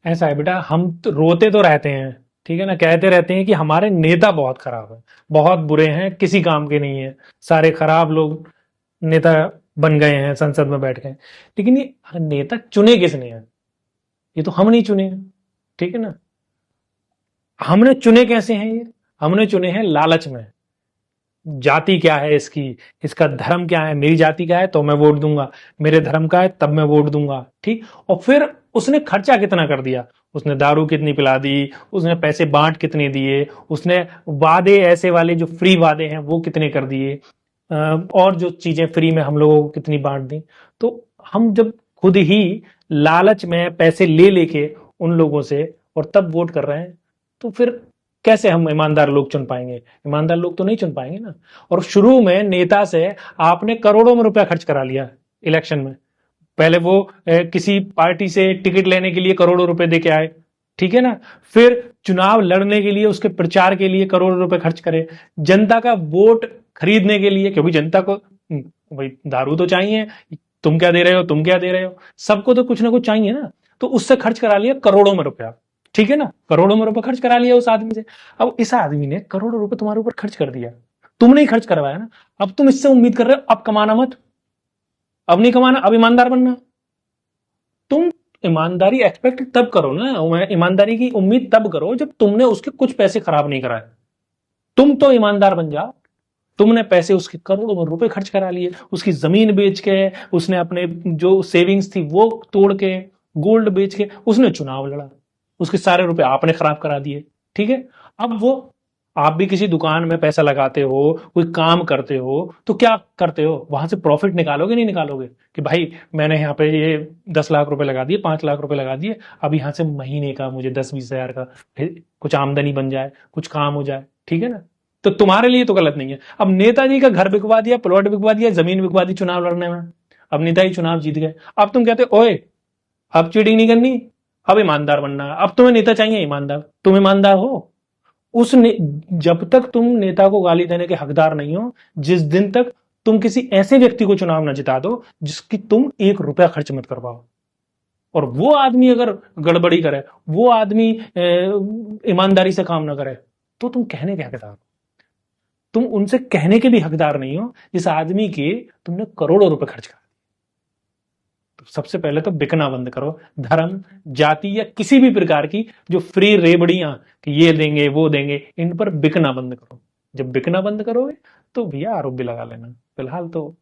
ऐसा है बेटा, हम तो रोते तो रहते हैं, ठीक है ना, कहते रहते हैं कि हमारे नेता बहुत खराब है, बहुत बुरे हैं, किसी काम के नहीं है, सारे खराब लोग नेता बन गए हैं, संसद में बैठ गए। लेकिन ये नेता चुने किसने हैं? ये तो हम नहीं चुने हैं, ठीक है ना। हमने चुने कैसे हैं ये? हमने चुने हैं लालच में। जाति क्या है इसकी, इसका धर्म क्या है, मेरी जाति का है तो मैं वोट दूंगा, मेरे धर्म का है तब मैं वोट दूंगा, ठीक। और फिर उसने खर्चा कितना कर दिया, उसने दारू कितनी पिला दी, उसने पैसे बांट कितने दिए, उसने वादे ऐसे वाले जो फ्री वादे हैं वो कितने कर दिए, और जो चीजें फ्री में हम लोगों को कितनी बांट दी। तो हम जब खुद ही लालच में पैसे ले लेके उन लोगों से और तब वोट कर रहे हैं, तो फिर कैसे हम ईमानदार लोग चुन पाएंगे? ईमानदार लोग तो नहीं चुन पाएंगे ना। और शुरू में नेता से आपने करोड़ों में रुपया खर्च करा लिया इलेक्शन में। पहले वो किसी पार्टी से टिकट लेने के लिए करोड़ों रुपए दे के आए, ठीक है ना। फिर चुनाव लड़ने के लिए, उसके प्रचार के लिए करोड़ों रुपए खर्च करे, जनता का वोट खरीदने के लिए, क्योंकि जनता को भाई दारू तो चाहिए, तुम क्या दे रहे हो, तुम क्या दे रहे हो, सबको तो कुछ ना कुछ चाहिए ना। तो उससे खर्च करा लिया करोड़ों में रुपया, ठीक है ना, करोड़ों में रुपए खर्च करा लिया उस आदमी से। अब इस आदमी ने करोड़ों रुपए तुम्हारे ऊपर खर्च कर दिया, तुमने ही खर्च करवाया ना। अब तुम इससे उम्मीद कर रहे हो अब कमाना मत, अब नहीं कमाना, अब ईमानदार बनना। तुम ईमानदारी एक्सपेक्ट तब करो ना, ईमानदारी की उम्मीद तब करो जब तुमने उसके कुछ पैसे खराब नहीं कराए। तुम तो ईमानदार बन जाओ। तुमने पैसे उसके करोड़ों में रुपए खर्च करा लिए, उसकी जमीन बेच के, उसने अपने जो सेविंग्स थी वो तोड़ के, गोल्ड बेच के उसने चुनाव लड़ा, उसके सारे रुपए आपने खराब करा दिए, ठीक है। अब वो, आप भी किसी दुकान में पैसा लगाते हो, कोई काम करते हो, तो क्या करते हो, वहां से प्रॉफिट निकालोगे नहीं निकालोगे कि भाई मैंने यहाँ पे ये 10 लाख रुपए लगा दिए, 5 लाख रुपए लगा दिए, अब यहाँ से महीने का मुझे 10-20 हजार का फिर कुछ आमदनी बन जाए, कुछ काम हो जाए, ठीक है ना। तो तुम्हारे लिए तो गलत नहीं है। अब नेताजी का घर बिकवा दिया, प्लॉट बिकवा दिया, जमीन बिकवा दी चुनाव लड़ने में, अब नेताजी चुनाव जीत गए। अब तुम कहते हो ओए अब चीटिंग नहीं करनी, अब ईमानदार बनना है, अब तुम्हें नेता चाहिए ईमानदार, तुम ईमानदार हो। उस जब तक तुम नेता को गाली देने के हकदार नहीं हो, जिस दिन तक तुम किसी ऐसे व्यक्ति को चुनाव न जिता दो जिसकी तुम 1 रुपया खर्च मत करवाओ, और वो आदमी अगर गड़बड़ी करे, वो आदमी ईमानदारी से काम ना करे, तो तुम कहने के हकदार हो। तुम उनसे कहने के भी हकदार नहीं हो जिस आदमी के तुमने करोड़ों रुपए खर्च कर। तो सबसे पहले तो बिकना बंद करो, धर्म, जाति या किसी भी प्रकार की जो फ्री रेबड़ियां कि ये देंगे वो देंगे, इन पर बिकना बंद करो। जब बिकना बंद करोगे तो भैया आरोप भी लगा लेना। फिलहाल तो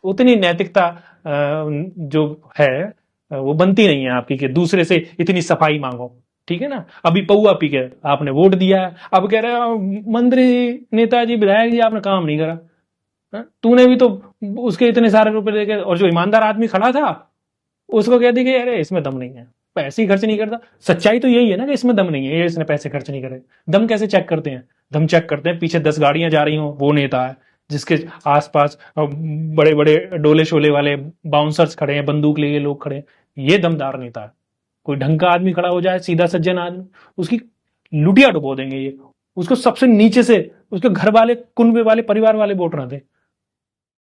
उतनी नैतिकता जो है वो बनती नहीं है आपकी कि दूसरे से इतनी सफाई मांगो, ठीक है ना। अभी पौआ पी के आपने वोट दिया है, अब कह रहे हो मंत्री, नेताजी, विधायक जी आपने काम नहीं करा। तूने भी तो उसके इतने सारे रुपए देके, और जो ईमानदार आदमी खड़ा था उसको कह दी कि अरे इसमें दम नहीं है, पैसे ही खर्च नहीं करता। सच्चाई तो यही है ना कि इसमें दम नहीं है, ये इसने पैसे खर्च नहीं करे। दम कैसे चेक करते हैं? दम चेक करते हैं पीछे 10 गाड़ियां जा रही हो, वो नेता है जिसके आसपास बड़े बड़े डोले शोले वाले बाउंसर्स खड़े हैं, बंदूक लिए लोग खड़े हैं, ये दमदार नेता है। कोई ढंग का आदमी खड़ा हो जाए, सीधा सज्जन आदमी, उसकी लुटिया डुबो देंगे ये, उसको सबसे नीचे से उसके घर वाले, कुनबे वाले, परिवार वाले वोट ना दे।